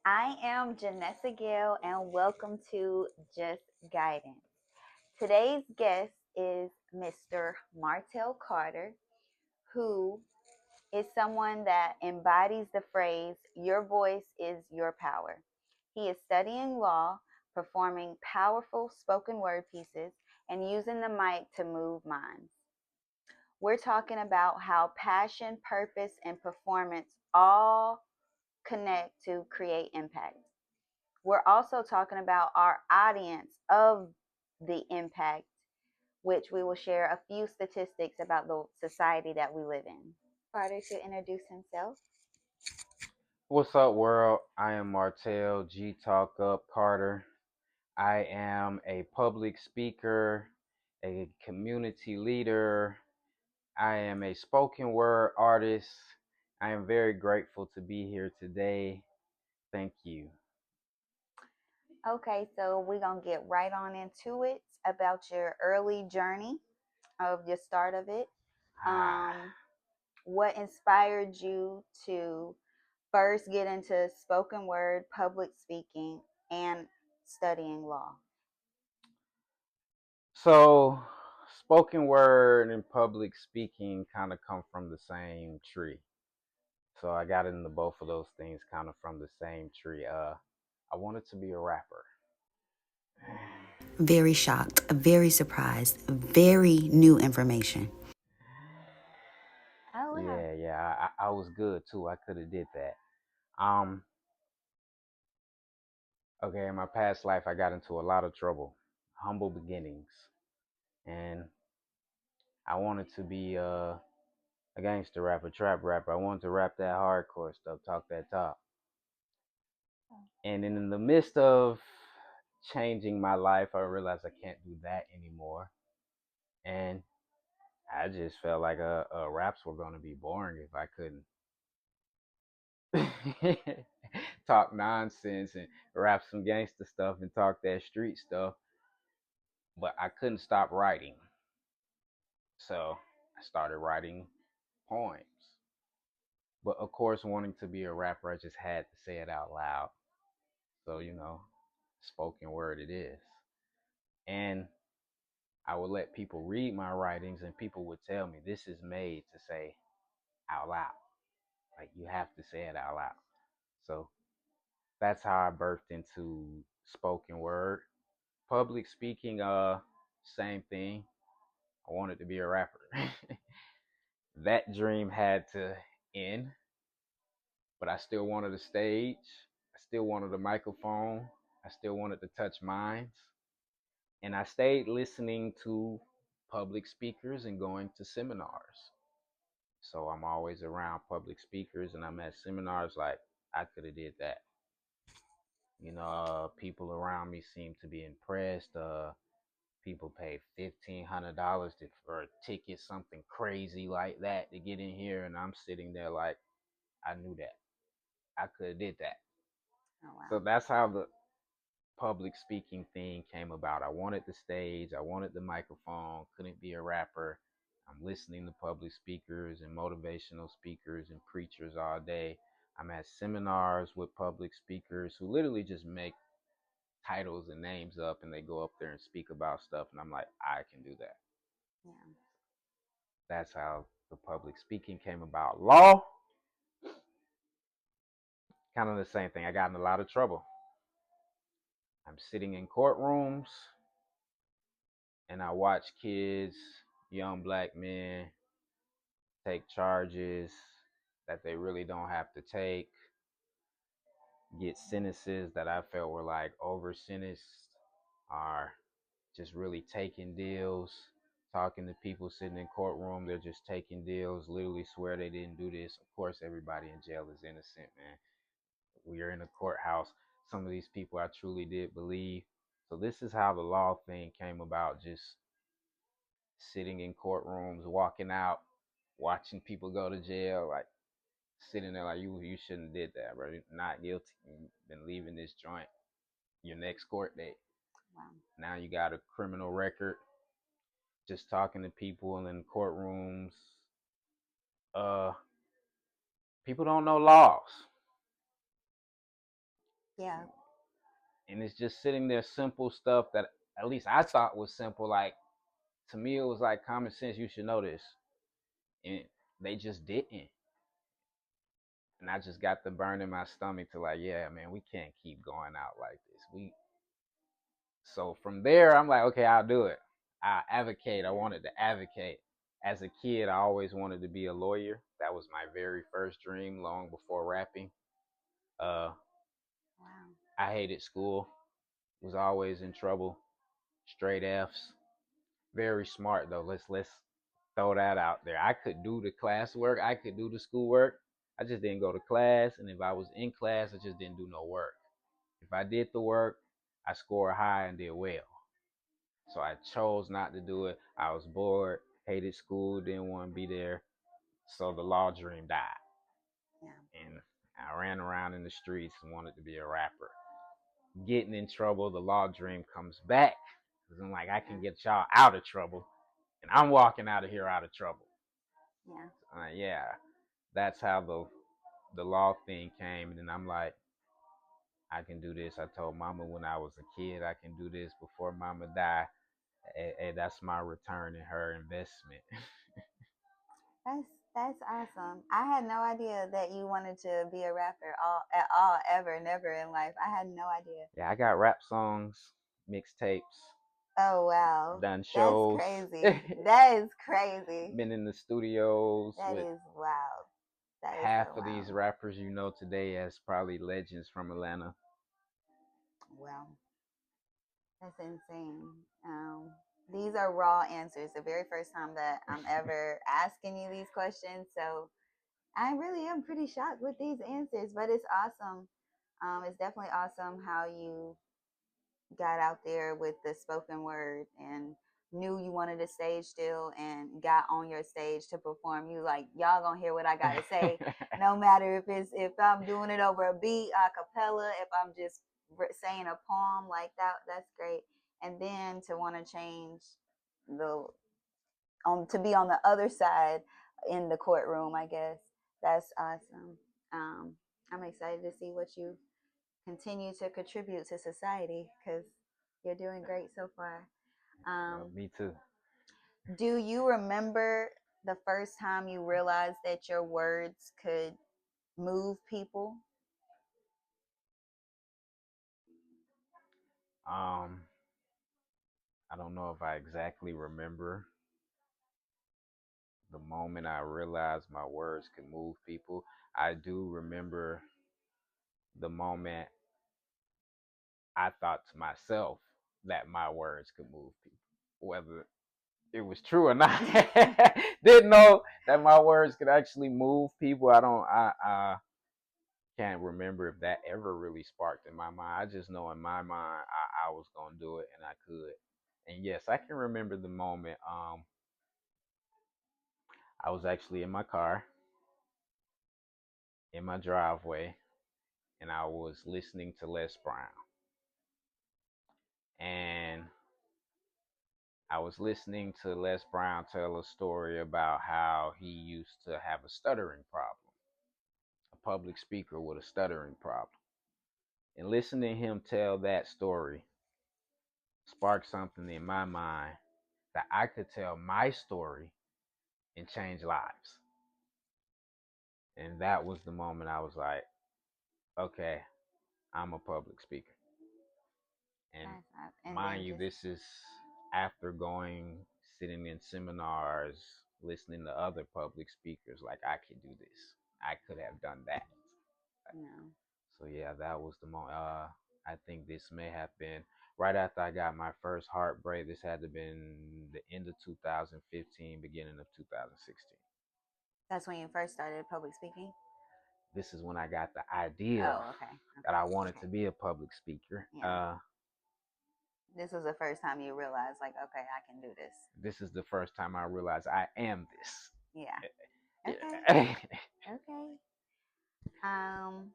I am Janessa Gale, and welcome to Just Guidance. Today's guest is Mr. Martel Carter, who is someone that embodies the phrase, your voice is your power. He is studying law, performing powerful spoken word pieces, and using the mic to move minds. We're talking about how passion, purpose, and performance all connect to create impact. We're also talking about our audience of the impact, which we will share a few statistics about the society that we live in. Carter to introduce himself. What's up, world? I am Martel G Talk Up Carter. I am a public speaker, a community leader. I am a spoken word artist. I am very grateful to be here today. Thank you. Okay, so we're going to get right on into it about your early journey of your start of it. Ah, What inspired you to first get into spoken word, public speaking, and studying law? so, spoken word and public speaking kind of come from the same tree. So I got into both of those things kind of from the same tree. I wanted to be a rapper. Very shocked, very surprised, very new information. Oh, wow. Yeah. I was good too. I could have did that. Um, okay, in my past life, I got into a lot of trouble, humble beginnings, and I wanted to be a gangster rapper, trap rapper. I wanted to rap that hardcore stuff, talk that talk. And in the midst of changing my life, I realized I can't do that anymore, and I just felt like raps were gonna be boring if I couldn't talk nonsense and rap some gangster stuff and talk that street stuff. But I couldn't stop writing. So I started writing poems. But of course, wanting to be a rapper, I just had to say it out loud. So, spoken word it is. And I would let people read my writings, and people would tell me this is made to say out loud. Like, you have to say it out loud. So that's how I birthed into spoken word. Public speaking, same thing. I wanted to be a rapper. That dream had to end, but I still wanted a stage. I still wanted a microphone. I still wanted to touch minds. And I stayed listening to public speakers and going to seminars. So I'm always around public speakers and I'm at seminars like I could have did that. People around me seem to be impressed. People pay $1,500 for a ticket, something crazy like that to get in here, and I'm sitting there like I knew that. I could have did that. Oh, So wow. that's how the public speaking thing came about. I wanted the stage, I wanted the microphone, couldn't be a rapper. I'm listening to public speakers and motivational speakers and preachers all day. I'm at seminars with public speakers who literally just make titles and names up and they go up there and speak about stuff. And I'm like, I can do that. Yeah. That's how the public speaking came about. Law, kind of the same thing. I got in a lot of trouble. I'm sitting in courtrooms and I watch kids, young black men, take charges that they really don't have to take, get sentences that I felt were like over sentenced, or just really taking deals, talking to people sitting in courtroom, they're just taking deals, literally swear they didn't do this. Of course, everybody in jail is innocent, man. We are in a courthouse. Some of these people I truly did believe. So this is how the law thing came about, just sitting in courtrooms, walking out, watching people go to jail, like sitting there like you shouldn't have did that, bro. You're not guilty. You've been leaving this joint. Your next court date. Wow. Now you got a criminal record, just talking to people in courtrooms. Uh, People don't know laws. Yeah. And it's just sitting there, simple stuff that at least I thought was simple. Like to me, it was like common sense. You should know this, and they just didn't. And I just got the burn in my stomach to like, yeah, man, we can't keep going out like this. So from there, I'm like, okay, I'll do it. I advocate. I wanted to advocate. As a kid, I always wanted to be a lawyer. That was my very first dream, long before rapping. Uh, Wow. I hated school. Was always in trouble. Straight Fs. Very smart though. Let's throw that out there. I could do the classwork. I could do the schoolwork. I just didn't go to class, and if I was in class, I just didn't do no work. If I did the work, I scored high and did well. So I chose not to do it. I was bored, hated school, didn't want to be there. So the law dream died. Yeah. And I ran around in the streets and wanted to be a rapper. Getting in trouble, the law dream comes back. Because I'm like, I can get y'all out of trouble. And I'm walking out of here out of trouble. Yeah. Yeah, that's how the law thing came. And then I'm like, I can do this. I told mama when I was a kid, I can do this before mama died. Hey, that's my return in her investment. That's awesome. I had no idea that you wanted to be a rapper at all, ever, never in life. I had no idea. Yeah, I got rap songs, mixtapes, Oh wow. done That's shows, crazy. That is crazy. been in the studios That with is wild. That is half so of these wild. rappers you know today as probably legends from Atlanta. Wow. That's insane. These are raw answers. The very first time that I'm ever asking you these questions. So I really am pretty shocked with these answers, but it's awesome. It's definitely awesome how you got out there with the spoken word and knew you wanted a stage still and got on your stage to perform. You like, y'all gonna hear what I gotta say, no matter if I'm doing it over a beat, a cappella, if I'm just saying a poem like that. That's great. And then to want to change the to be on the other side in the courtroom, I guess that's awesome. Um, I'm excited to see what you continue to contribute to society because you're doing great so far. Me too. Do you remember the first time you realized that your words could move people? Um, I don't know if I exactly remember the moment I realized my words could move people. I do remember the moment I thought to myself that my words could move people. Whether it was true or not, didn't know that my words could actually move people. I can't remember if that ever really sparked in my mind. I just know in my mind I was gonna do it and I could. And yes, I can remember the moment. I was actually in my car in my driveway and I was listening to Les Brown. And I was listening to Les Brown tell a story about how he used to have a stuttering problem, a public speaker with a stuttering problem. And listening to him tell that story sparked something in my mind that I could tell my story and change lives. And that was the moment I was like, okay, I'm a public speaker. And And mind then you, just this is after going, sitting in seminars, listening to other public speakers. Like, I could do this. I could have done that. you know, So, yeah, that was the moment. I think this may have been right after I got my first heartbreak. This had to have been the end of 2015, beginning of 2016. that's when you first started public speaking. This is when I got the idea Oh, okay, that okay, I wanted okay. to be a public speaker. Yeah, this was the first time you realized, like, okay, I can do this. This is the first time I realized I am Yeah. this. Okay. Yeah. Okay. Um,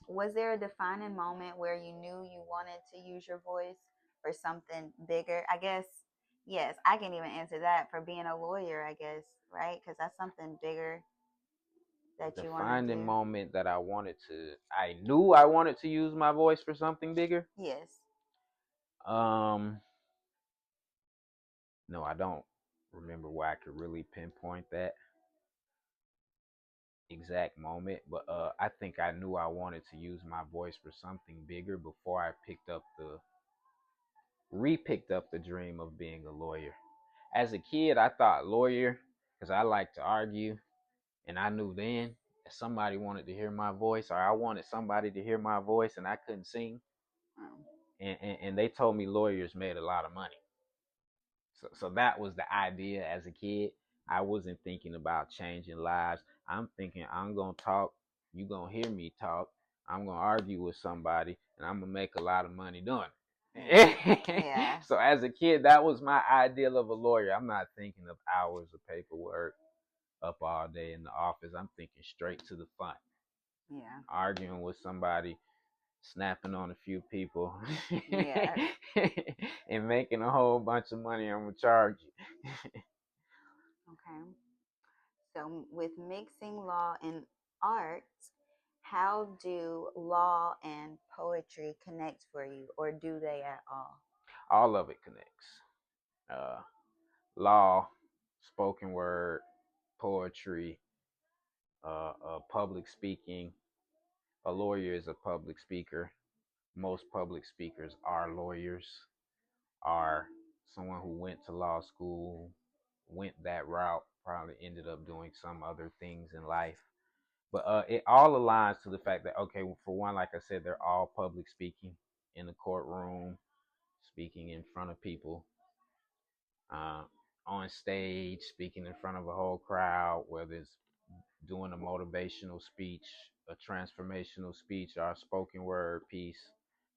was there a defining moment where you knew you wanted to use your voice for something bigger? I guess, yes, I can even answer that for being a lawyer, I guess, right? Because that's something bigger that you want to Defining do? moment that I knew I wanted to use my voice for something bigger. Yes. Um, no, I don't remember where I could really pinpoint that exact moment, but I think I knew I wanted to use my voice for something bigger before I picked up the dream of being a lawyer. As a kid, I thought lawyer because I like to argue, and I knew then if somebody wanted to hear my voice, or I wanted somebody to hear my voice, and I couldn't sing, Oh, and they told me lawyers made a lot of money. So that was the idea as a kid. I wasn't thinking about changing lives. I'm thinking I'm gonna talk, you gonna hear me talk. I'm gonna argue with somebody, and I'm gonna make a lot of money doing yeah. it. Yeah. So as a kid, that was my ideal of a lawyer. I'm not thinking of hours of paperwork up all day in the office. I'm thinking straight to the fun, Yeah. arguing with somebody, snapping on a few people, Yeah. and making a whole bunch of money. I'm gonna charge you. Okay. So, with mixing law and art, how do law and poetry connect for you, or do they at all? All of it connects. Uh, Law, spoken word, poetry, public speaking. A lawyer is a public speaker. Most public speakers are lawyers, are someone who went to law school, went that route, probably ended up doing some other things in life. But it all aligns to the fact that, okay, for one, like I said, they're all public speaking in the courtroom, speaking in front of people, uh, on stage, speaking in front of a whole crowd, whether it's doing a motivational speech, a transformational speech, or a spoken word piece,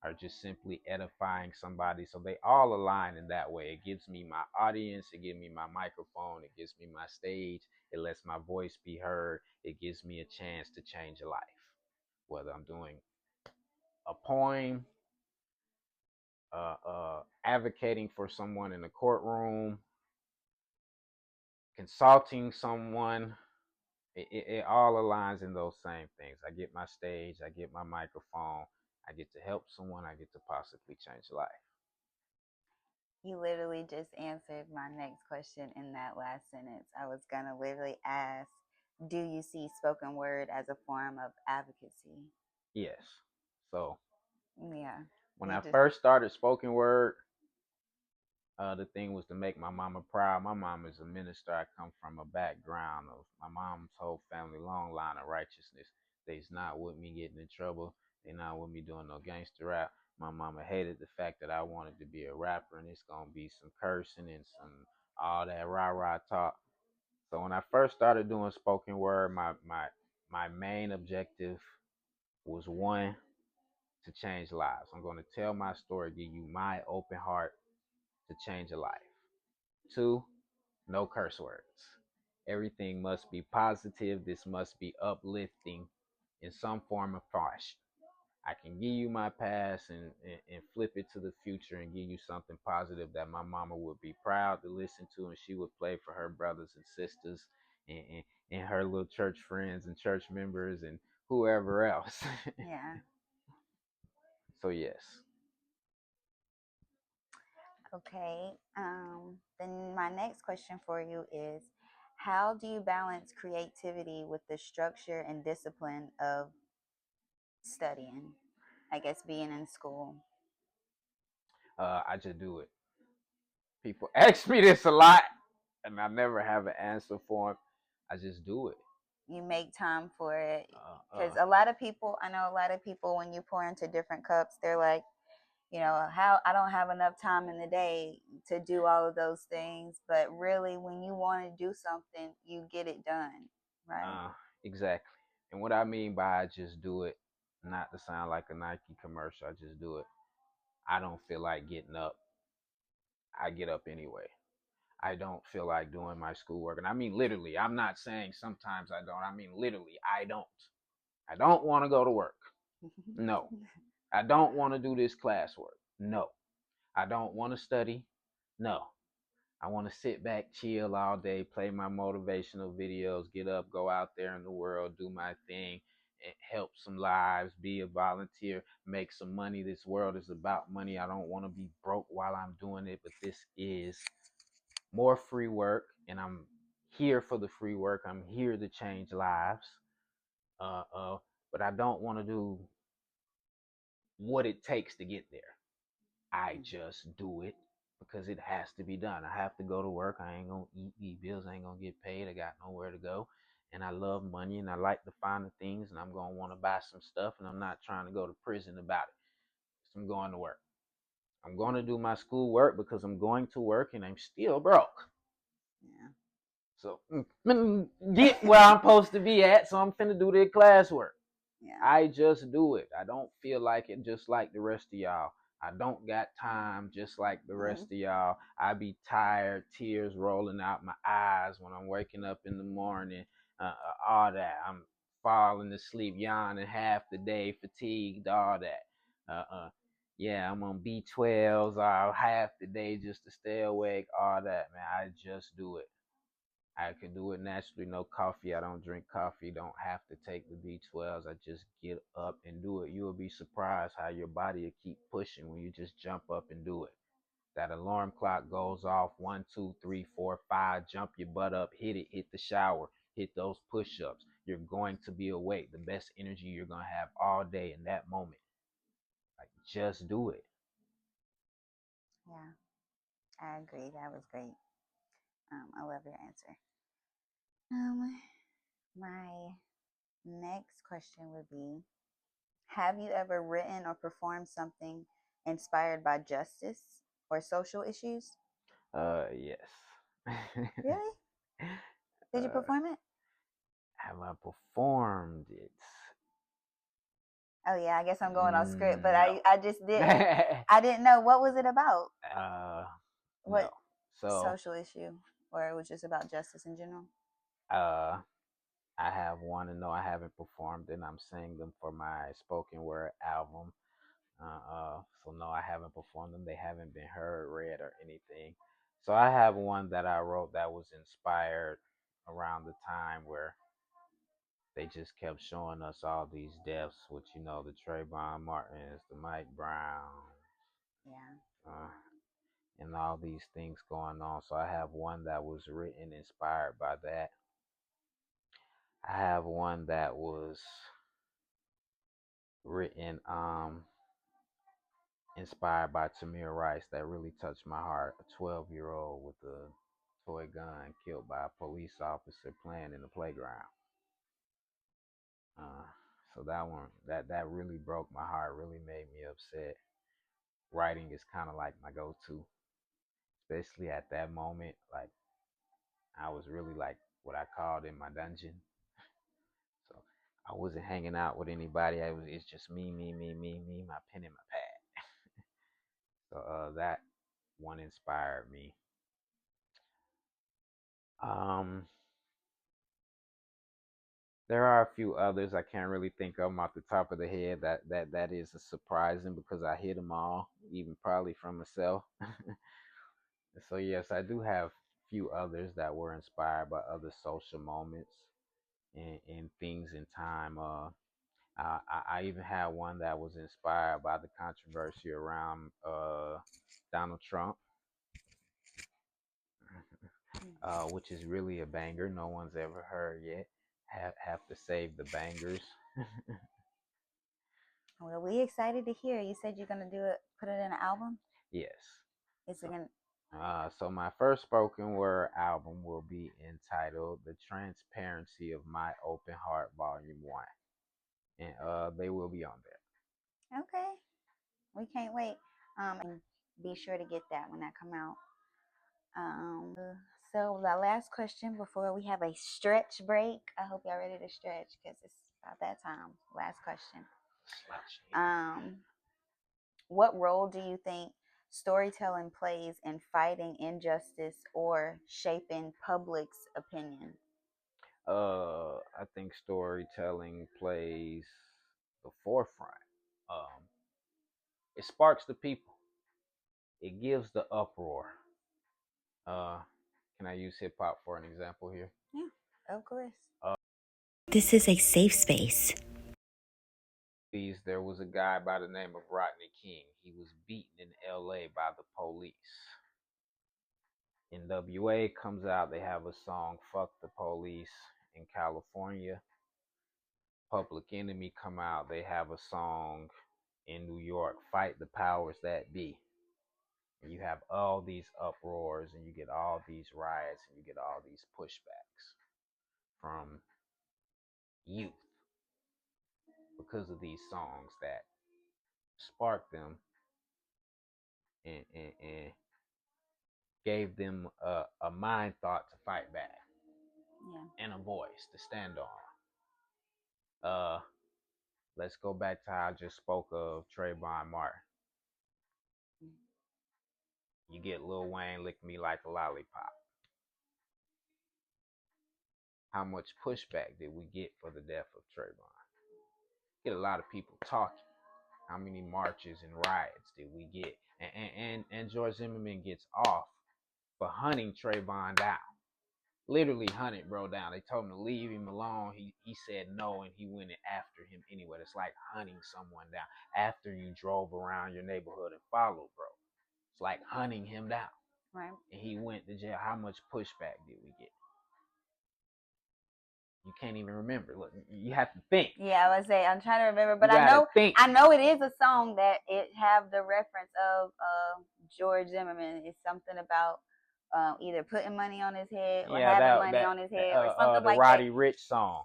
or just simply edifying somebody. So they all align in that way. It gives me my audience, it gives me my microphone, it gives me my stage, it lets my voice be heard, it gives me a chance to change a life. Whether I'm doing a poem, advocating for someone in the courtroom, consulting someone, it all aligns in those same things. I get my stage, I get my microphone, I get to help someone, I get to possibly change a life. You literally just answered my next question in that last sentence. I was going to literally ask, do you see spoken word as a form of advocacy? Yes. So Yeah. when You I just, first started spoken word, the thing was to make my mama proud. My mom is a minister. I come from a background of my mom's whole family, long line of righteousness. They's not with me getting in trouble. They not with me doing no gangster rap. My mama hated the fact that I wanted to be a rapper, and it's gonna be some cursing and some all that rah rah talk. So when I first started doing spoken word, my main objective was one, to change lives. I'm gonna tell my story, give you my open heart to change a life. Two, no curse words. Everything must be positive. This must be uplifting in some form of fashion. I can give you my past and flip it to the future and give you something positive that my mama would be proud to listen to, and she would play for her brothers and sisters, and, and, and her little church friends and church members and whoever else. yeah. So, yes. Okay. Then my next question for you is, how do you balance creativity with the structure and discipline of studying? I guess being in school. I just do it. People ask me this a lot, and I never have an answer for them. I just do it. You make time for it. Uh, Because uh, a lot of people, I know a lot of people, when you pour into different cups, they're like, how I don't have enough time in the day to do all of those things. But really, when you want to do something, you get it done, right? uh, exactly. And what I mean by I just do it, not to sound like a Nike commercial, I just do it. I don't feel like getting up. I get up anyway. I don't feel like doing my schoolwork. And I mean literally. I'm not saying sometimes I don't. I mean literally, I don't. I don't want to go to work. No. I don't want to do this classwork. No. I don't want to study. No. I want to sit back, chill all day, play my motivational videos, get up, go out there in the world, do my thing, and help some lives, be a volunteer, make some money. This world is about money. I don't want to be broke while I'm doing it, but this is more free work, and I'm here for the free work. I'm here to change lives. Uh, uh, but I don't want to do what it takes to get there. I just do it because it has to be done. I have to go to work. I ain't gonna eat. These bills ain't gonna get paid. I got nowhere to go. And I love money and I like to find the things and I'm gonna want to buy some stuff and I'm not trying to go to prison about it. So I'm going to work. I'm gonna do my school work because I'm going to work and I'm still broke. Yeah. So get where I'm supposed to be at, so I'm finna do the classwork. Yeah. I just do it. I don't feel like it just like the rest of y'all. I don't got time just like the rest of y'all. I be tired, tears rolling out my eyes when I'm waking up in the morning. All that. I'm falling asleep, yawning half the day, fatigued, all that. Yeah, I'm on B12s half the day just to stay awake, all that, man. I just do it. I can do it naturally, no coffee. I don't drink coffee, don't have to take the B12s. I just get up and do it. You will be surprised how your body will keep pushing when you just jump up and do it. That alarm clock goes off 1, 2, 3, 4, 5. Jump your butt up, hit the shower, hit those push ups. You're going to be awake. The best energy you're going to have all day in that moment. Like, just do it. Yeah, I agree. That was great. I love your answer. My next question would be, have you ever written or performed something inspired by justice or social issues? Yes. Really? Did you uh, perform it? have I performed it? Oh yeah, I guess I'm going off script, but No. I just didn't I didn't know what was it about. No. What So, social issue, or it was just about justice in general? uh, I have one, and no, I haven't performed, and I'm singing them for my spoken word album. So no, I haven't performed them. They haven't been heard, read, or anything. So I have one that I wrote that was inspired around the time where they just kept showing us all these deaths, with the Trayvon Martins, the Mike Browns, Yeah. uh, and all these things going on. So I have one that was written inspired by that. I have one that was written inspired by Tamir Rice that really touched my heart. A 12-year-old with a toy gun killed by a police officer playing in the playground. Uh, so that one that really broke my heart. Really made me upset. Writing is kind of like my go-to, especially at that moment. Like, I was really like what I called in my dungeon. So I wasn't hanging out with anybody. It's just me, my pen and my pad. So that one inspired me. Um, there are a few others I can't really think of them off the top of the head. That is surprising because I hit them all, even probably from myself. So yes, I do have few others that were inspired by other social moments and things in time. I even had one that was inspired by the controversy around Donald Trump, which is really a banger. No one's ever heard yet. Have to save the bangers. Well, we excited to hear. You said you're gonna do it, put it in an album. Yes. Is it So, gonna? so my first spoken word album will be entitled "The Transparency of My Open Heart, Volume 1," and they will be on there. Okay, we can't wait. And be sure to get that when that come out. So the last question before we have a stretch break. I hope y'all ready to stretch because it's about that time. Last question. Slouchy. What role do you think storytelling plays in fighting injustice or shaping public's opinion? I think storytelling plays the forefront. Um, it sparks the people. It gives the uproar. Uh, can I use hip hop for an example here? Yeah, of course. This is a safe space. There was a guy by the name of Rodney King. He was beaten in L.A. by the police. NWA comes out. They have a song, "Fuck the Police." In California, Public Enemy come out. They have a song in New York, "Fight the Powers That Be." And you have all these uproars, and you get all these riots, and you get all these pushbacks from youth because of these songs that sparked them and gave them a mind thought to fight back. Yeah. And a voice to stand on. Let's go back to how I just spoke of Trayvon Martin. You get Lil Wayne, "Lick Me Like a Lollipop." How much pushback did we get for the death of Trayvon? Get a lot of people talking. How many marches and riots did we get? And George Zimmerman gets off for hunting Trayvon down. Literally hunted bro down. They told him to leave him alone. He said no, and he went after him anyway. It's like hunting someone down after you drove around your neighborhood and followed, bro. It's like hunting him down. Right. And he went to jail. How much pushback did we get? You can't even remember. Look, you have to think. Yeah, I would say I'm trying to remember, but I know it is a song that it have the reference of George Zimmerman. It's something about either putting money on his head or having money on his head or something the like Roddy that. Ricch song.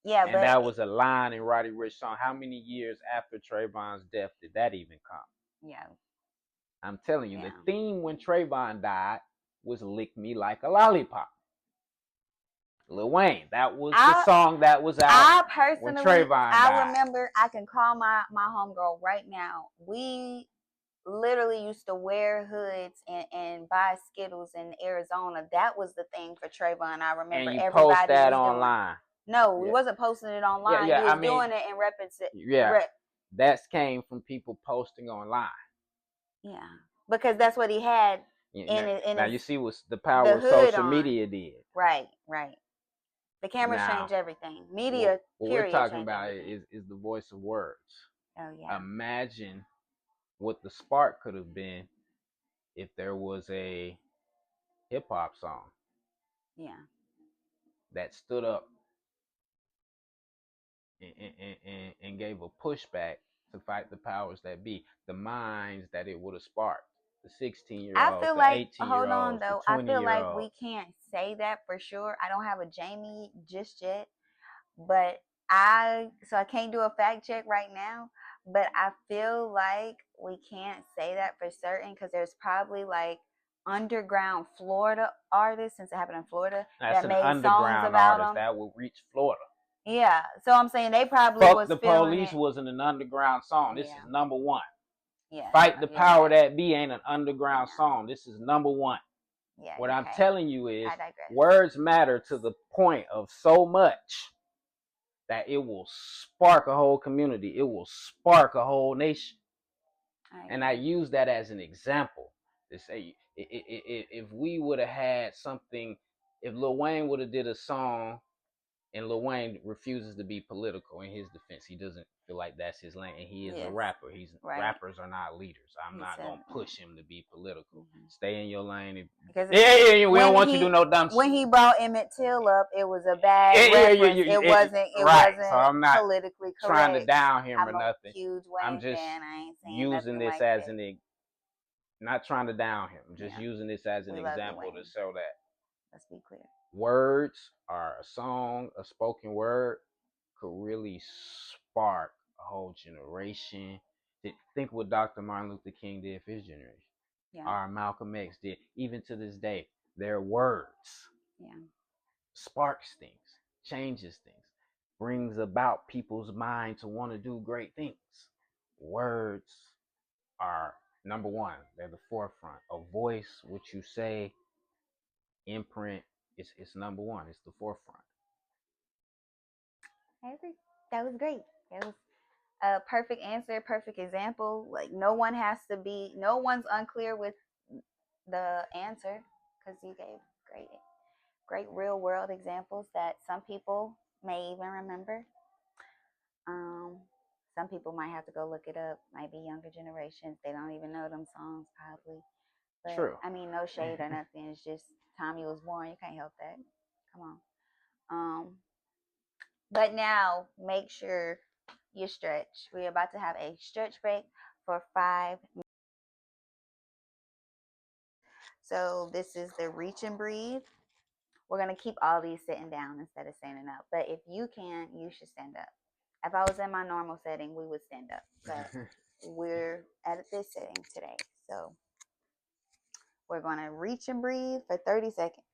Yeah, and that was a line in Roddy Ricch song. How many years after Trayvon's death did that even come? Yeah. I'm telling you, the theme when Trayvon died was "Lick Me Like a Lollipop." Lil Wayne, that was the song that was out. I personally, when Trayvon died. I remember, I can call my homegirl right now. We literally used to wear hoods and buy Skittles in Arizona. That was the thing for Trayvon. I remember and you everybody post that was online. No, we wasn't posting it online. Yeah, we was doing it in reference. That came from people posting online. Yeah, because that's what he had now you see what the power of social media did. Right. The cameras change everything. Media, what we're talking about is the voice of words. Oh yeah. Imagine what the spark could have been if there was a hip hop song. Yeah. That stood up and gave a pushback to fight the powers that be. The minds that it would have sparked. The 16-year-olds, the 18-year-olds, hold on though. the 20-year-olds. I feel like we can't say that for sure. I don't have a Jamie just yet, but I can't do a fact check right now. But I feel like we can't say that for certain because there's probably like underground Florida artists, since it happened in Florida, that made songs about them that will reach Florida. Yeah, so I'm saying they probably Fuck the Police wasn't an underground song. This is number one. Yeah, Fight the Power That Be ain't an underground song. This is number one. Yeah, what I'm telling you is words matter to the point of so much that it will spark a whole community. It will spark a whole nation. And I use that as an example to say if we would have had something, if Lil Wayne would have did a song, and Lil Wayne refuses to be political in his defense. He doesn't feel like that's his lane, and he is a rapper. Rappers are not leaders. I'm not gonna push him to be political. Stay in your lane. We don't want you to do no dumb shit. When he brought Emmett Till up, it was a bad reference. It wasn't so I'm not politically correct. Trying to down him or nothing. Huge Wayne I'm just fan. I ain't saying using this like as that. not trying to down him. I'm just using this as an example to show that. Let's be clear. Words are a song, a spoken word could really spark a whole generation. Think what Dr. Martin Luther King did for his generation. Or Malcolm X did. Even to this day, their words sparks things, changes things, brings about people's mind to want to do great things. Words are number one. They're the forefront. A voice, what you say, imprint, it's number one. It's the forefront. I agree. That was great. That was a perfect answer, perfect example. Like no one's unclear with the answer. because you gave great real world examples that some people may even remember. Um, some people might have to go look it up. Might be younger generations. They don't even know them songs probably. But True. I mean, no shade or nothing. It's just time you was born. You can't help that. Come on. But now make sure you stretch. We're about to have a stretch break for 5 minutes. So this is the reach and breathe. We're gonna keep all these sitting down instead of standing up. But if you can, you should stand up. If I was in my normal setting, we would stand up. But we're at this setting today. So we're gonna reach and breathe for 30 seconds.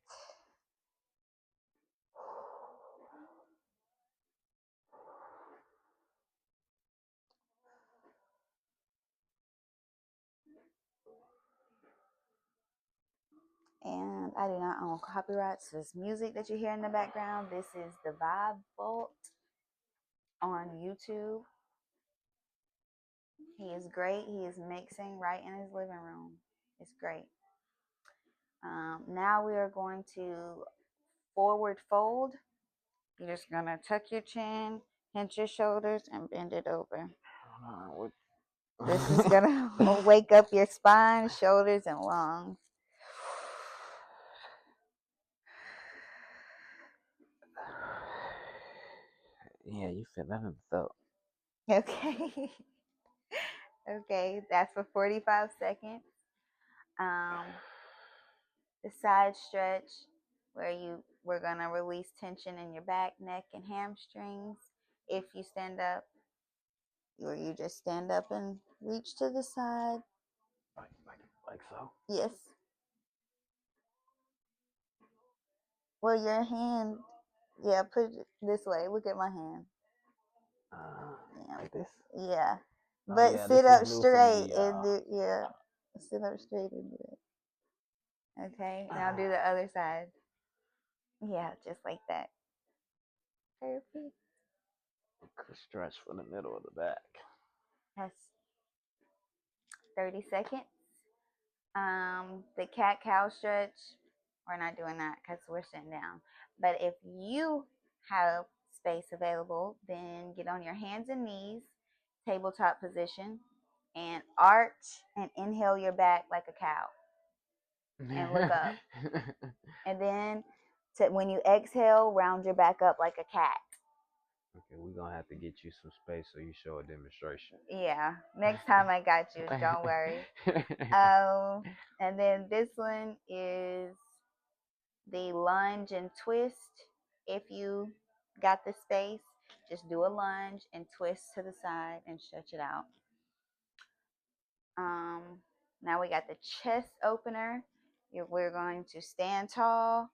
And I do not own copyrights. This music that you hear in the background, this is the Vibe Vault on YouTube. He is great. He is mixing right in his living room. It's great. Now we are going to forward fold. You're just going to tuck your chin, hinge your shoulders, and bend it over. This is going to wake up your spine, shoulders, and lungs. Yeah, you feel that in the throat. Okay. Okay, that's for 45 seconds. The side stretch where we're gonna release tension in your back, neck, and hamstrings. If you stand up, or you just stand up and reach to the side. Like so. Yes. Well, your hand, yeah, put it this way. Look at my hand. Yeah. Like this. Yeah, Oh, but yeah, sit up this is new for straight me, and do, yeah, sit up straight and do it. Okay, now do the other side. Yeah, just like that. Perfect. Stretch from the middle of the back. That's 30 seconds. The cat cow stretch, we're not doing that because we're sitting down. But if you have space available, then get on your hands and knees, tabletop position, and arch and inhale your back like a cow and look up. And then when you exhale, round your back up like a cat. Okay, we're gonna have to get you some space so you show a demonstration. Yeah, next time I got you. Don't worry. And then this one is the lunge and twist. If you got the space, just do a lunge and twist to the side and stretch it out. Now we got the chest opener. We're going to stand tall,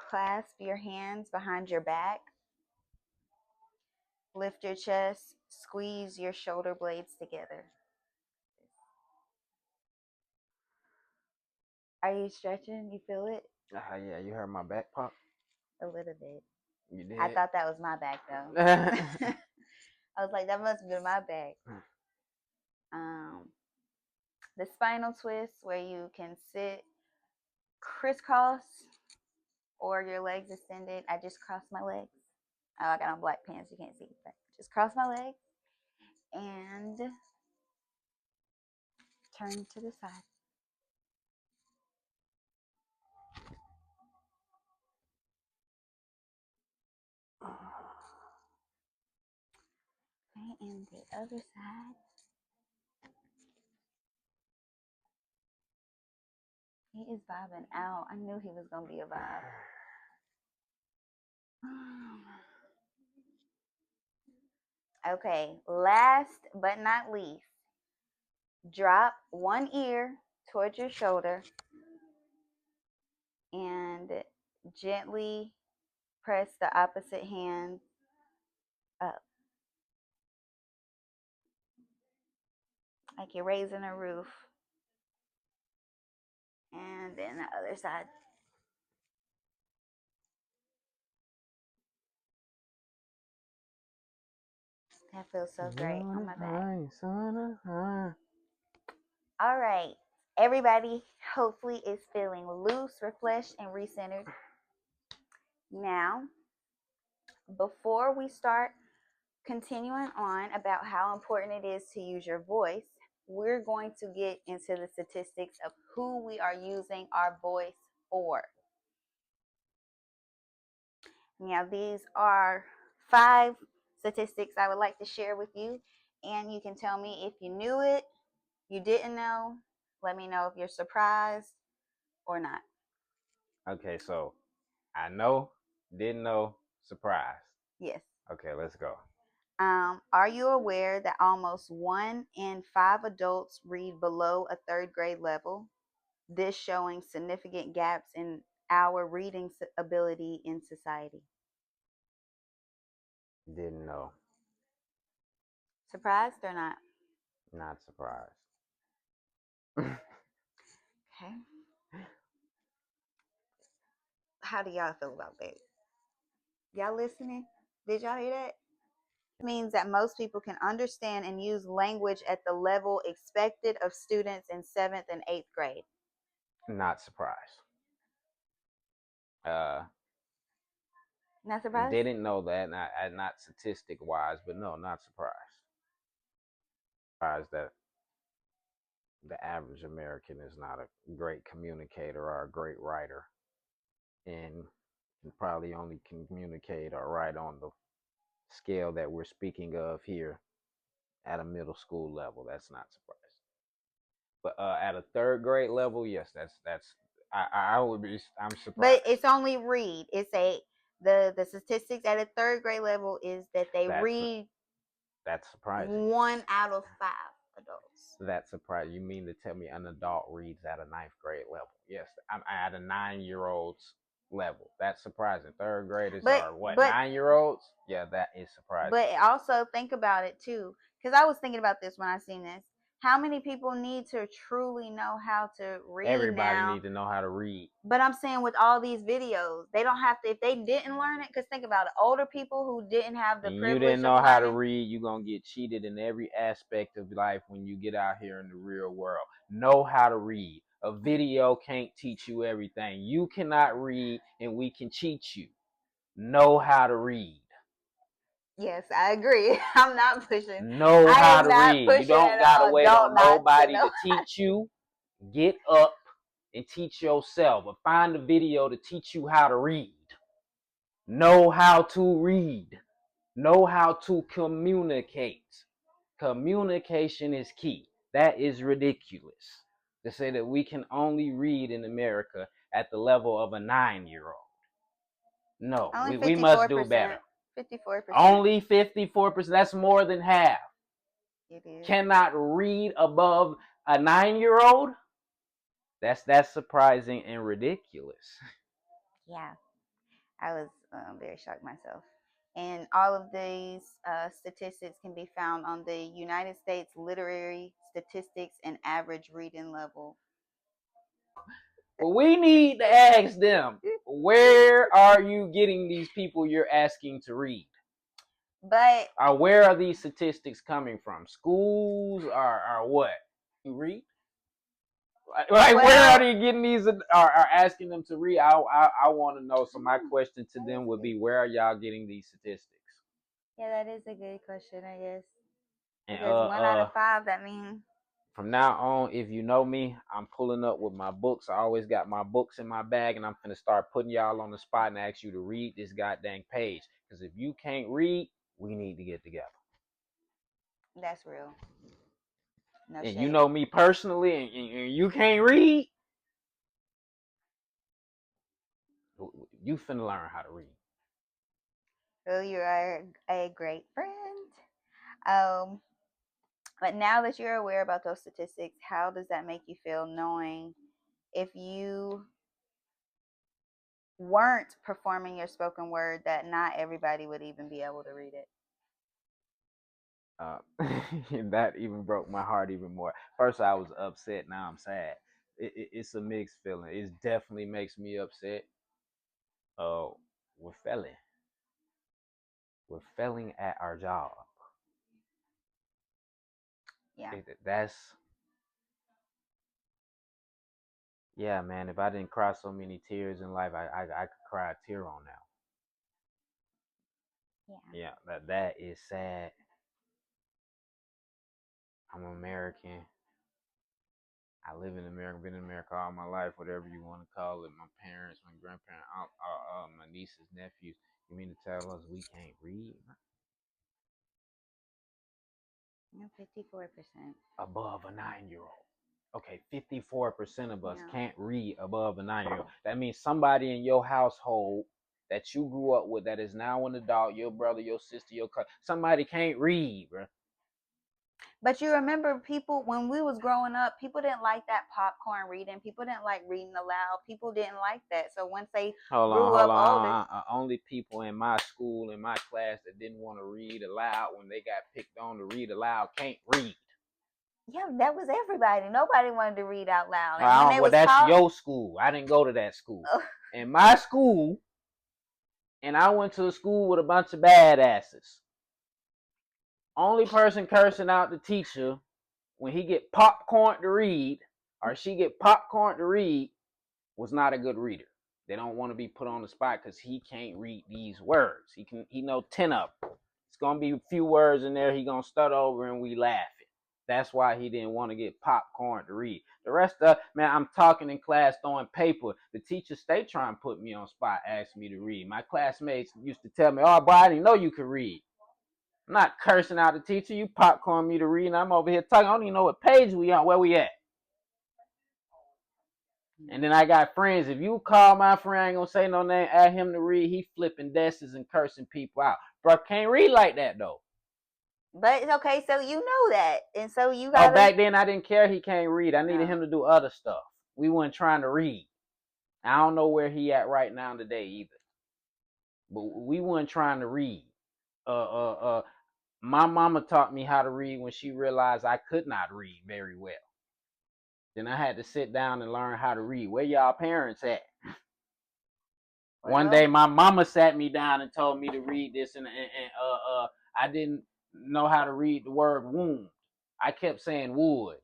clasp your hands behind your back, lift your chest, squeeze your shoulder blades together. Are you stretching? You feel it? Yeah, you heard my back pop? A little bit. You did? I thought that was my back though. I was like, that must have been my back. The spinal twist where you can sit crisscross or your legs extended. I just crossed my legs. Oh, I got on black pants. You can't see, but just cross my legs and turn to the side. Okay, and the other side. He is vibing out. I knew he was gonna be a vibe. Okay, last but not least, drop one ear towards your shoulder and gently press the opposite hand up. Like you're raising a roof. And then the other side. That feels so great on my back. All right. Everybody hopefully is feeling loose, refreshed, and recentered. Now, before we start continuing on about how important it is to use your voice, we're going to get into the statistics of who we are using our voice for. Now, these are 5 statistics I would like to share with you, and you can tell me if you knew it, you didn't know. Let me know if you're surprised or not. Okay, so I know, didn't know, surprised. Yes. Okay, let's go. Are you aware that almost 1 in 5 adults read below a 3rd grade level? This showing significant gaps in our reading ability in society. Didn't know, Surprised or not? not surprised. Okay. How do y'all feel about that? Y'all listening? Did y'all hear that? It means that most people can understand and use language at the level expected of students in 7th and 8th grade. Not surprised. Uh, Not surprised? didn't know that, not statistic wise, but no, not surprised. Surprised that the average American is not a great communicator or a great writer, and can probably only communicate or write on the scale that we're speaking of here at a middle school level. That's not surprising. But at a 3rd grade level, yes, that's I would be. I'm surprised. But it's only read. It's the statistics at a 3rd grade level is that they read. That's surprising. 1 out of 5 adults. That's surprising. You mean to tell me an adult reads at a 9th grade level? Yes, I'm at a 9-year-old's level. That's surprising. 3rd graders are what, 9-year-olds? Yeah, that is surprising. But also think about it too, because I was thinking about this when I seen this. How many people need to truly know how to read Everybody now? need to know how to read. But I'm saying with all these videos, they don't have to. If they didn't learn it, because think about it, older people who didn't have the And privilege you didn't know of how to learning, read, you're going to get cheated in every aspect of life when you get out here in the real world. Know how to read. A video can't teach you everything. You cannot read, and we can cheat you. Know how to read. Yes, I agree. I'm not pushing. Know I how am to not read. You pushing don't at gotta all. wait Don't on not to nobody know. to teach you. Get up and teach yourself, or find a video to teach you how to read. Know how to read. Know how to communicate. Communication is key. That is ridiculous to say that we can only read in America at the level of a 9-year-old. No, Only we must do 54%. better. 54%. Only 54%. That's more than half. It is. Cannot read above a 9-year-old? That's surprising and ridiculous. Yeah, I was very shocked myself. And all of these statistics can be found on the United States Literary Statistics and Average Reading Level. Well, we need to ask them, where are you getting these people you're asking to read? But Where are these statistics coming from? Schools or what? You read? Like, where are they getting these? Are asking them to read? I want to know. So my question to them would be, where are y'all getting these statistics? yeah, that is a good question, I guess. And Because 1 out of 5, that means. From now on, if you know me, I'm pulling up with my books. I always got my books in my bag, and I'm finna start putting y'all on the spot and ask you to read this goddamn page. Because if you can't read, we need to get together. That's real. No and shade. You know me personally, and you can't read, you finna learn how to read. Well, you are a great friend. But now that you're aware about those statistics, how does that make you feel knowing if you weren't performing your spoken word that not everybody would even be able to read it? That even broke my heart even more. First, I was upset. Now I'm sad. It's a mixed feeling. It definitely makes me upset. We're failing. We're failing at our job. Yeah. That's Yeah, man. If I didn't cry so many tears in life, I could cry a tear on now. Yeah. Yeah, that is sad. I'm American. I live in America, been in America all my life, whatever you want to call it. My parents, my grandparents, my nieces, nephews. You mean to tell us we can't read? 54%. Above a 9-year-old. Okay, 54% of us Yeah. can't read above a 9-year-old. That means somebody in your household that you grew up with that is now an adult, your brother, your sister, your cousin, somebody can't read, bro. But you remember people when we was growing up, people didn't like that popcorn reading. People didn't like reading aloud. People didn't like that. So once they Hold on, grew hold up on. older, Only people in my school, in my class, that didn't want to read aloud when they got picked on to read aloud can't read. yeah, that was everybody. Nobody wanted to read out loud. And when they Well, was that's taught, your school. I didn't go to that school. In my school, and I went to a school with a bunch of badasses. Only person cursing out the teacher when he get popcorn to read or she get popcorn to read was not a good reader. They don't want to be put on the spot because he can't read these words. He know 10 of them. It's gonna be a few words in there he gonna stutter over and we laughing. That's why he didn't want to get popcorn to read. The rest of man, I'm talking in class, throwing paper. The teachers stay trying to put me on spot, ask me to read. My classmates used to tell me, "Oh, boy, I didn't know you could read." I'm not cursing out the teacher. You popcorn me to read, and I'm over here talking. I don't even know what page we on, where we at. And then I got friends. If you call my friend, I ain't gonna say no name, ask him to read, he flipping desks and cursing people out. Bro, can't read like that though. but it's okay. So you know that, and so you Oh, gotta. back then I didn't care he can't read. I needed No. him to do other stuff. We weren't trying to read. I don't know where he at right now today either. But we weren't trying to read. My mama taught me how to read when she realized I could not read very well. Then I had to sit down and learn how to read. Where y'all parents at? One day my mama sat me down and told me to read this, and I didn't know how to read the word wound. I kept saying wood.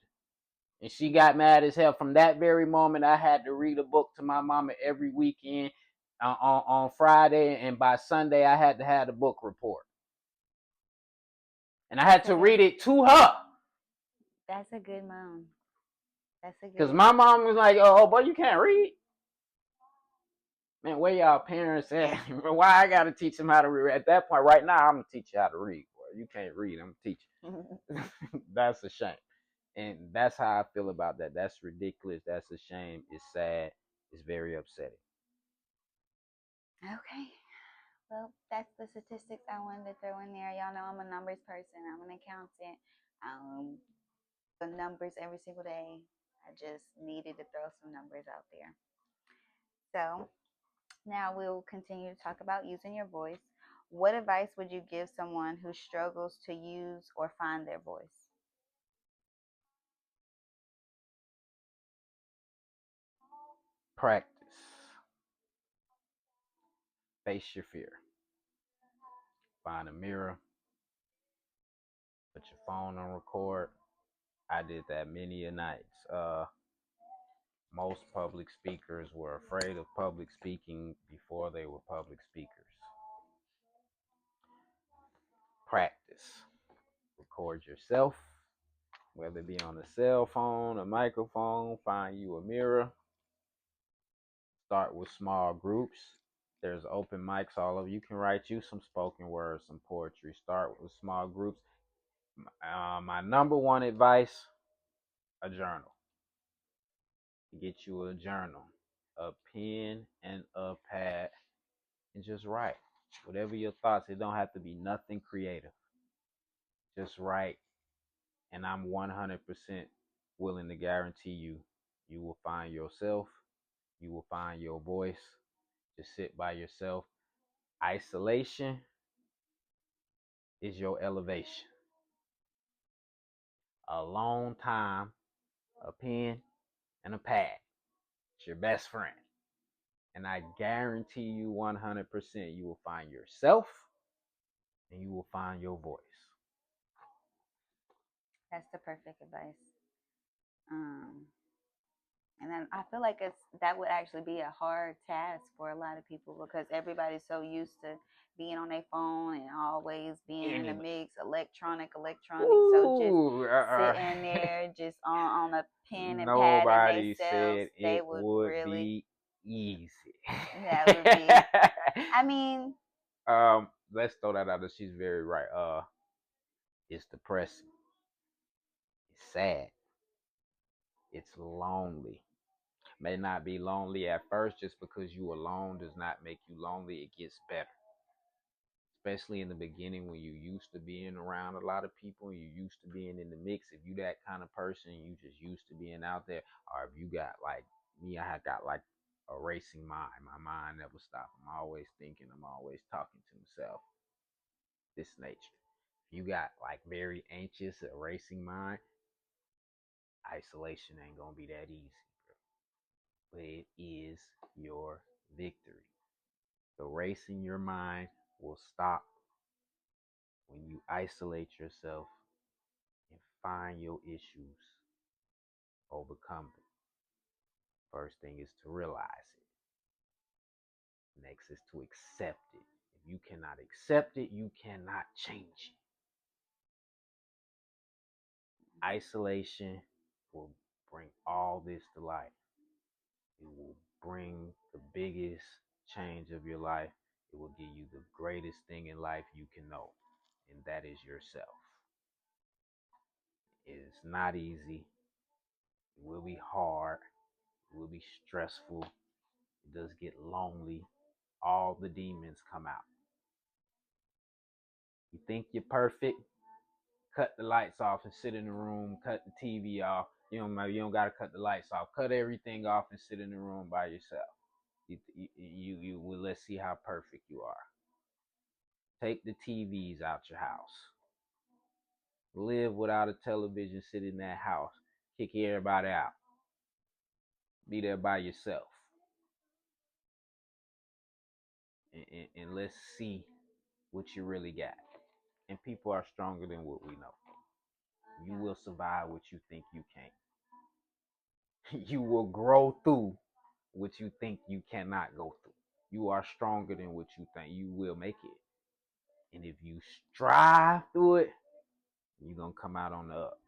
And she got mad as hell. From that very moment, I had to read a book to my mama every weekend on Friday, and by Sunday, I had to have the book report. And I had to read it to her. That's a good mom. That's a Because good. my mom was like, oh, boy, you can't read. Man, where y'all parents at? Why I got to teach them how to read? At that point, right now, I'm going to teach you how to read. Boy. You can't read, I'm going to teach you. That's a shame. And that's how I feel about that. That's ridiculous. That's a shame. It's sad. It's very upsetting. Okay. Well, that's the statistics I wanted to throw in there. Y'all know I'm a numbers person. I'm an accountant. The numbers every single day. I just needed to throw some numbers out there. So now we'll continue to talk about using your voice. What advice would you give someone who struggles to use or find their voice? Practice. Face your fear. Find a mirror. Put your phone on record. I did that many a nights. Most public speakers were afraid of public speaking before they were public speakers. Practice. Record yourself, whether it be on a cell phone, a microphone. Find you a mirror. Start with small groups. There's open mics all over. You can write you some spoken words, some poetry. Start with small groups. My number one advice: a journal. Get you a journal, a pen, and a pad, and just write whatever your thoughts. It don't have to be nothing creative. Just write, and I'm 100% willing to guarantee you will find yourself. You will find your voice. Just sit by yourself. Isolation is your elevation. A long time, a pen, and a pad. It's your best friend. And I guarantee you 100% you will find yourself and you will find your voice. That's the perfect advice. Um, And then I feel like that would actually be a hard task for a lot of people because everybody's so used to being on their phone and always being in the Anybody. mix, electronic. So just Ooh, sitting there, just on a pen and pad and nobody themselves, said they it would would really, be easy. that would be. I mean, Let's throw that out there. She's very right. It's depressing. It's sad. It's lonely. May not be lonely at first. Just because you alone does not make you lonely. It gets better, especially in the beginning when you used to being around a lot of people, you used to being in the mix. If you that kind of person, you just used to being out there, or if you got like me, I got like a racing mind. My mind never stops. I'm always thinking. I'm always talking to myself. This nature. If you got like very anxious, a racing mind, isolation ain't gonna be that easy, bro. But it is your victory. The race in your mind will stop when you isolate yourself and find your issues, overcome them. First thing is to realize it. Next is to accept it. If you cannot accept it, you cannot change it. Isolation will bring all this to light. It will bring the biggest change of your life. It will give you the greatest thing in life you can know, and that is yourself. It is not easy. It will be hard. It will be stressful. It does get lonely. All the demons come out. You think you're perfect? Cut the lights off and sit in the room. Cut the TV off. You don't gotta cut the lights off. Cut everything off and sit in the room by yourself. You well, let's see how perfect you are. Take the TVs out your house. Live without a television. Sit in that house. Kick everybody out. Be there by yourself. And let's see what you really got. And people are stronger than what we know. You will survive what you think you can't. You will grow through what you think you cannot go through. You are stronger than what you think. You will make it. And if you strive through it, you're going to come out on the up.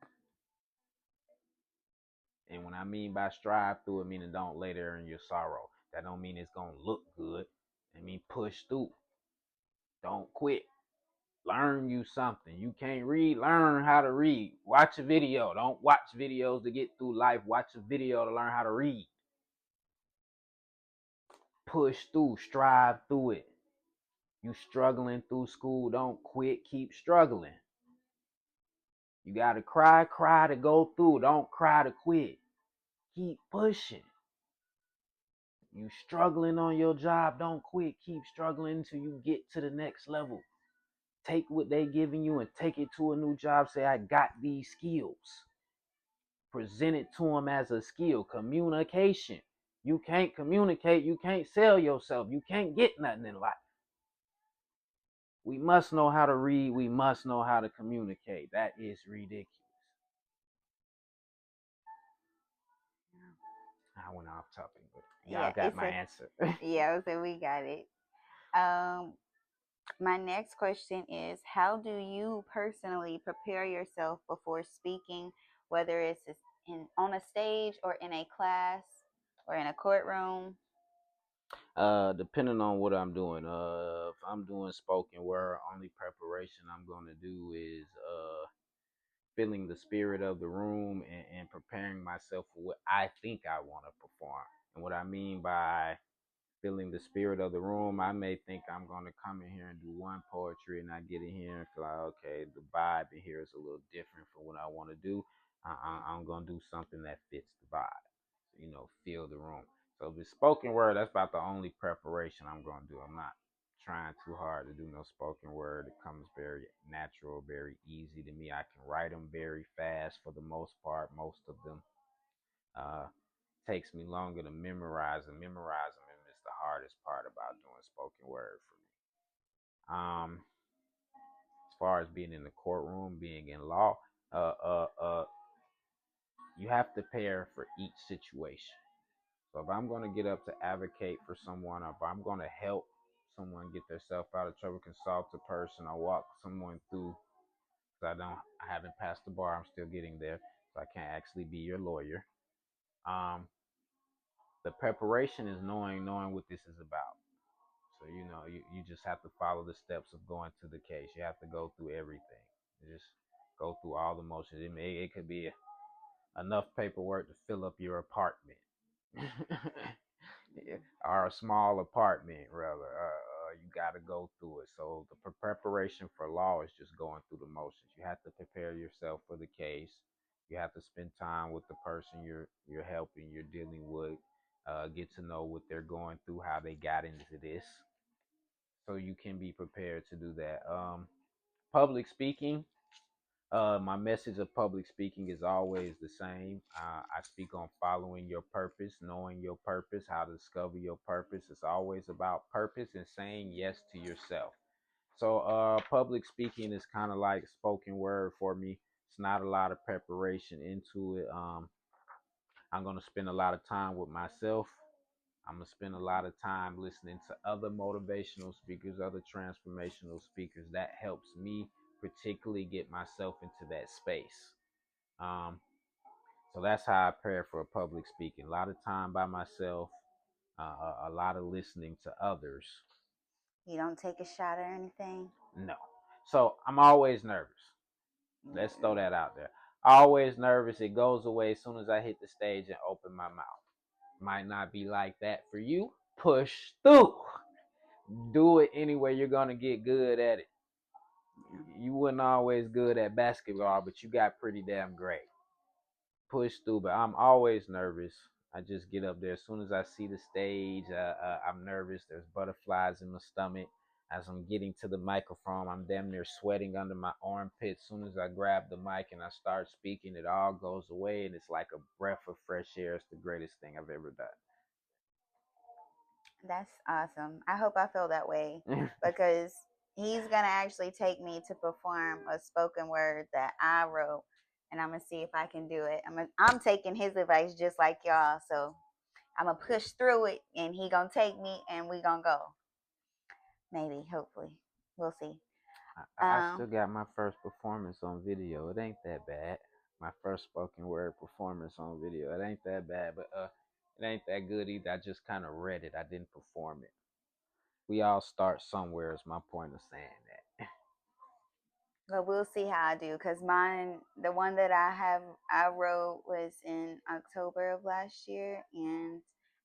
And when I mean by strive through it, meaning don't lay there in your sorrow. That don't mean it's going to look good. I mean push through. Don't quit. Learn you something. You can't read, learn how to read. Watch a video. Don't watch videos to get through life. Watch a video to learn how to read. Push through, strive through it. You struggling through school, don't quit, keep struggling. You gotta cry to go through. Don't cry to quit. Keep pushing. You struggling on your job, don't quit. Keep struggling until you get to the next level. Take what they giving you and take it to a new job. Say, I got these skills. Present it to them as a skill. Communication. You can't communicate. You can't sell yourself. You can't get nothing in life. We must know how to read. We must know how to communicate. That is ridiculous. I went off topic, but y'all yeah, got my answer. yeah, so we got it. Um, my next question is, how do you personally prepare yourself before speaking, whether it's on a stage or in a class or in a courtroom? Depending on what I'm doing. If I'm doing spoken word, only preparation I'm gonna do is feeling the spirit of the room and preparing myself for what I think I want to perform. And what I mean by feeling the spirit of the room, I may think I'm gonna come in here and do one poetry, and I get in here and feel like, okay, the vibe in here is a little different from what I want to do. I'm gonna do something that fits the vibe. Feel the room. So if it's spoken word, that's about the only preparation I'm gonna do. I'm not trying too hard to do no spoken word. It comes very natural, very easy to me. I can write them very fast for the most part. Most of them uh, takes me longer to memorize them. Memorizing them is the hardest part about doing spoken word for me. As far as being in the courtroom, being in law, uh, uh, uh, you have to prepare for each situation. So if I'm going to get up to advocate for someone, or if I'm going to help someone get themselves out of trouble, consult a person, or walk someone through, because I haven't passed the bar, I'm still getting there, so I can't actually be your lawyer. Um, the preparation is knowing what this is about. So you just have to follow the steps of going to the case. You have to go through everything. You just go through all the motions. It could be enough paperwork to fill up your apartment. Or a small apartment, rather. You got to go through it. So the preparation for law is just going through the motions. You have to prepare yourself for the case. You have to spend time with the person you're helping, you're dealing with. Get to know what they're going through, how they got into this, so you can be prepared to do that. Public speaking. My message of public speaking is always the same. I speak on following your purpose, knowing your purpose, how to discover your purpose. It's always about purpose and saying yes to yourself. So, public speaking is kind of like spoken word for me. It's not a lot of preparation into it. I'm going to spend a lot of time with myself. I'm going to spend a lot of time listening to other motivational speakers, other transformational speakers. That helps me particularly get myself into that space. Um, so that's how I prepare for public speaking. A lot of time by myself, a lot of listening to others. You don't take a shot or anything? No. So I'm always nervous. Let's throw that out there. Always nervous. It goes away as soon as I hit the stage and open my mouth. Might not be like that for you. Push through. Do it anyway. You're going to get good at it. You wasn't always good at basketball, but you got pretty damn great. Push through, but I'm always nervous. I just get up there. As soon as I see the stage, I'm nervous. There's butterflies in my stomach. As I'm getting to the microphone, I'm damn near sweating under my armpits. As soon as I grab the mic and I start speaking, it all goes away, and it's like a breath of fresh air. It's the greatest thing I've ever That's awesome. I hope I feel that way done. because he's going to actually take me to perform a spoken word that I wrote, and I'm going to see if I can do it. I'm taking his advice just like y'all. So I'm going to push through it, and he going to take me, and we going to go. Maybe, hopefully. We'll see. I still got my first performance on video. It ain't that bad. My first spoken word performance on video. It ain't that bad, but it ain't that good either. I just kind of read it. I didn't perform it. We all start somewhere. Is my point of saying that. But we'll see how I do because mine, the one that I wrote was in October of last year, and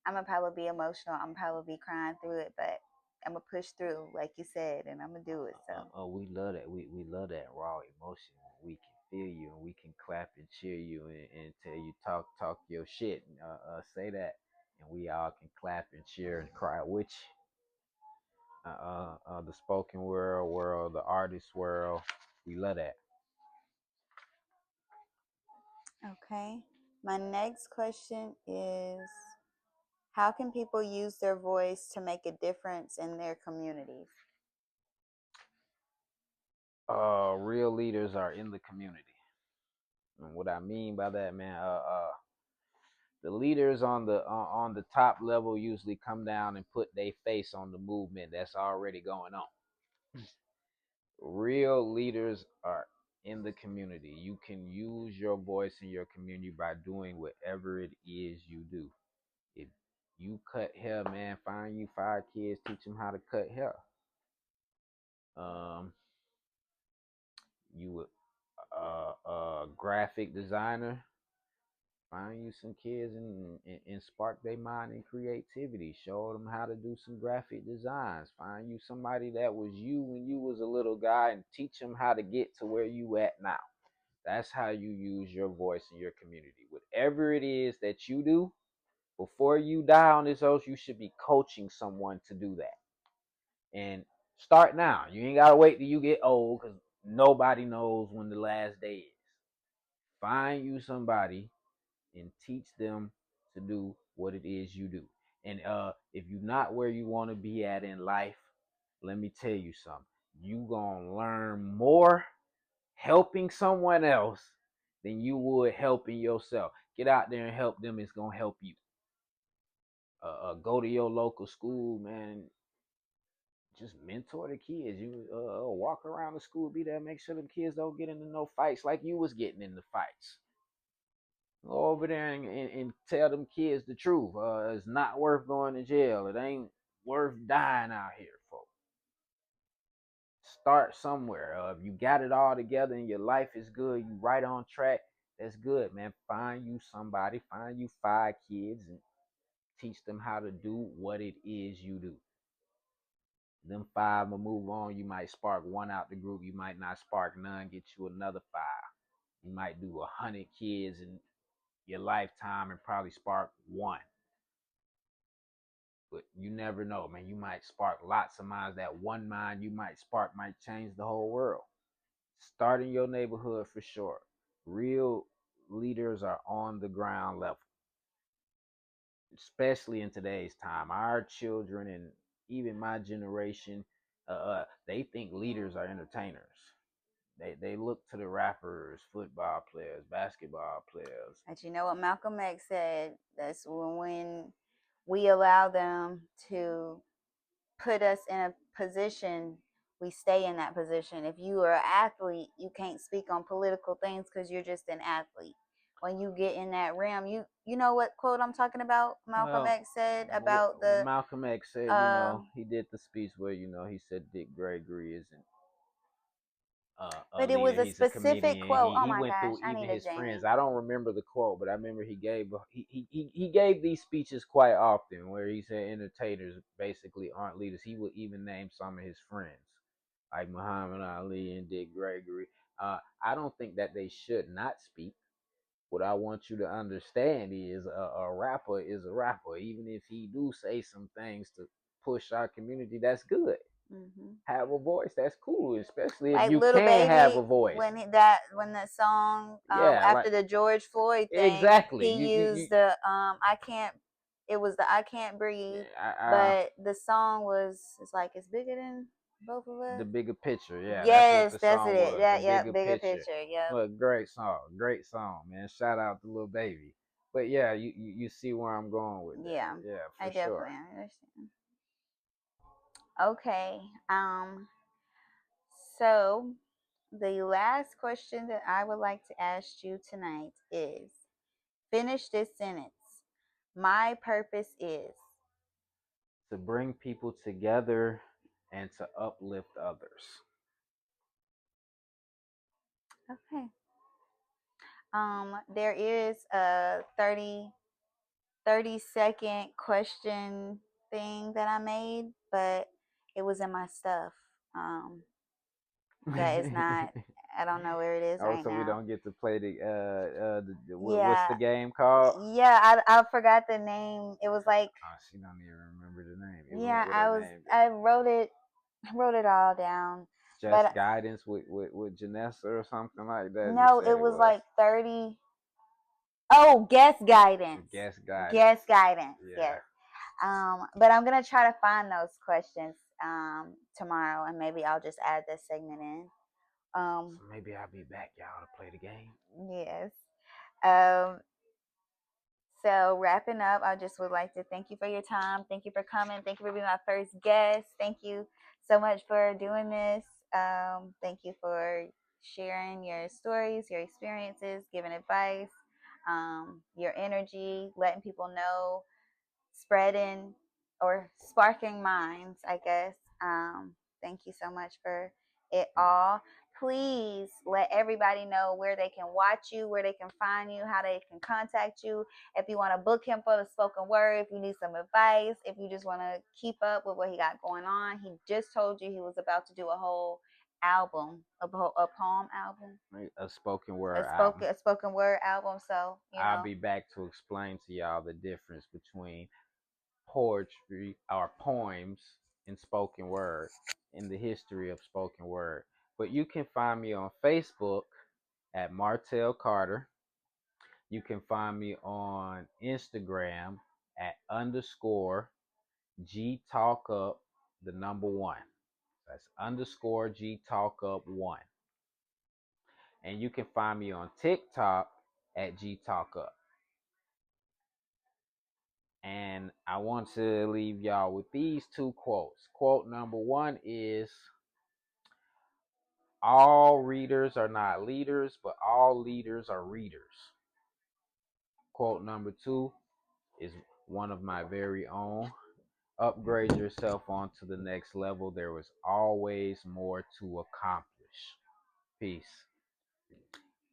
I'm gonna probably be emotional. I'm probably be crying through it, but I'm gonna push through, like you said, and I'm gonna do it. So We love that. We love that raw emotion. We can feel you, and we can clap and cheer you, and tell you talk your shit. Say that, and we all can clap and cheer and cry with you. The spoken word world, the artist world. We love that. okay. My next question is, how can people use their voice to make a difference in their communities? Real leaders are in the community. And what I mean by that, man, the leaders on the top level usually come down and put their face on the movement that's already going on. Real leaders are in the community. You can use your voice in your community by doing whatever it is you do. If you cut hair, man, find you 5 kids, teach them how to cut hair. Um, you graphic designer, find you some kids and spark their mind and creativity. Show them how to do some graphic designs. Find you somebody that was you when you was a little guy and teach them how to get to where you at now. That's how you use your voice in your community. Whatever it is that you do, before you die on this earth, you should be coaching someone to do that. And start now. You ain't gotta wait till you get old, because nobody knows when the last day is. Find you somebody and teach them to do what it is you do. And if you're not where you want to be at in life, let me tell you something. You gonna learn more helping someone else than you would helping yourself. Get out there and help them. It's gonna help you. Go to your local school, man. Just mentor the kids. You walk around the school, be there, make sure them kids don't get into no fights like you was getting into fights. Go over there and tell them kids the truth. It's not worth going to jail. It ain't worth dying out here, folks. Start somewhere. If you got it all together and your life is good, you right on track, that's good, man. Find you somebody, find you 5 kids and teach them how to do what it is you do. Them 5 will move on. You might spark one out the group. You might not spark none, get you another 5. You might do 100 kids in your lifetime and probably spark one. But you never know, man. You might spark lots of minds. That one mind you might spark might change the whole world. Start in your neighborhood for sure. Real leaders are on the ground level, especially in today's time. Our children and even my generation, they think leaders are entertainers. They look to the rappers, football players, basketball players. But you know what Malcolm X said? That's when we allow them to put us in a position, we stay in that position. If you are an athlete, you can't speak on political things because you're just an athlete. When you get in that realm, you know what quote I'm talking about? Malcolm X said about the Malcolm X said, he did the speech where, he said Dick Gregory isn't a but it was leader. a He's a specific comedian. quote. Oh He my went gosh, through I even need a his Jamie. friends. I don't remember the quote, but I remember he gave these speeches quite often where he said entertainers basically aren't leaders. He would even name some of his friends like Muhammad Ali and Dick Gregory. I don't think that they should not speak. What I want you to understand is a rapper is a rapper. Even if he do say some things to push our community, that's good. Mm-hmm. Have a voice, that's cool, especially if Like you Little can have Baby, a voice. when the song Yeah, after like the George Floyd thing, exactly. he used the I can't. It was the I can't breathe, I, but the song was it's like it's bigger than both of the us. bigger picture. Yeah, that's what Yes, the that's song it. was. The Yeah, yeah, bigger bigger picture. picture. Yeah. But great song, man. Shout out to Lil Baby. But yeah, you see where I'm going with that. Yeah, Yeah, I for sure. definitely understand. Okay. So the last question that I would like to ask you tonight is finish this sentence. My purpose is. To bring people together and to uplift others. Okay. There is a 30-second question thing that I made, but it was in my stuff. That is not. I don't know where it is Oh, right so we now. don't get to play what's Yeah, the game called? yeah. I forgot the name. It was like Oh, she don't even remember the name. yeah. What her name is? I wrote it. I wrote it all down. Just But guidance with Janessa or something like that. You no, said it it was was like 30. Oh, guest guidance. guest guidance. Guest guidance. Yeah. Yes. But I'm gonna try to find those questions tomorrow, and maybe I'll just add this segment in. So maybe I'll be back, y'all, to play the game. Yes. Um, so wrapping up, I just would like to thank you for your time. Thank you for coming. Thank you for being my first guest. Thank you so much for doing this. Thank you for sharing your stories, your experiences, giving advice, your energy, letting people know, spreading or sparking minds, I guess. Thank you so much for it all. Please let everybody know where they can watch you, where they can find you, how they can contact you. If you want to book him for the spoken word, if you need some advice, if you just want to keep up with what he got going on. He just told you he was about to do a whole album, a poem album, A spoken word album. a spoken word album. So I'll be back to explain to y'all the difference between poetry or poems and spoken word in the history of spoken word. But you can find me on Facebook at Martel Carter. You can find me on Instagram at underscore G Talk Up the number 1. That's underscore G Talk Up 1. And you can find me on TikTok at G Talk Up. And I want to leave y'all with these two quotes. Quote number one is, all readers are not leaders, but all leaders are readers. Quote number two is one of my very own. Upgrade yourself onto the next level. There is always more to accomplish. Peace.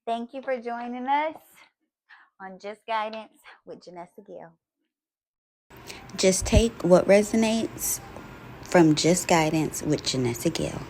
Thank you for joining us on Just Guidance with Janessa Gale. Just take what resonates from Just Guidance with Janessa Gale.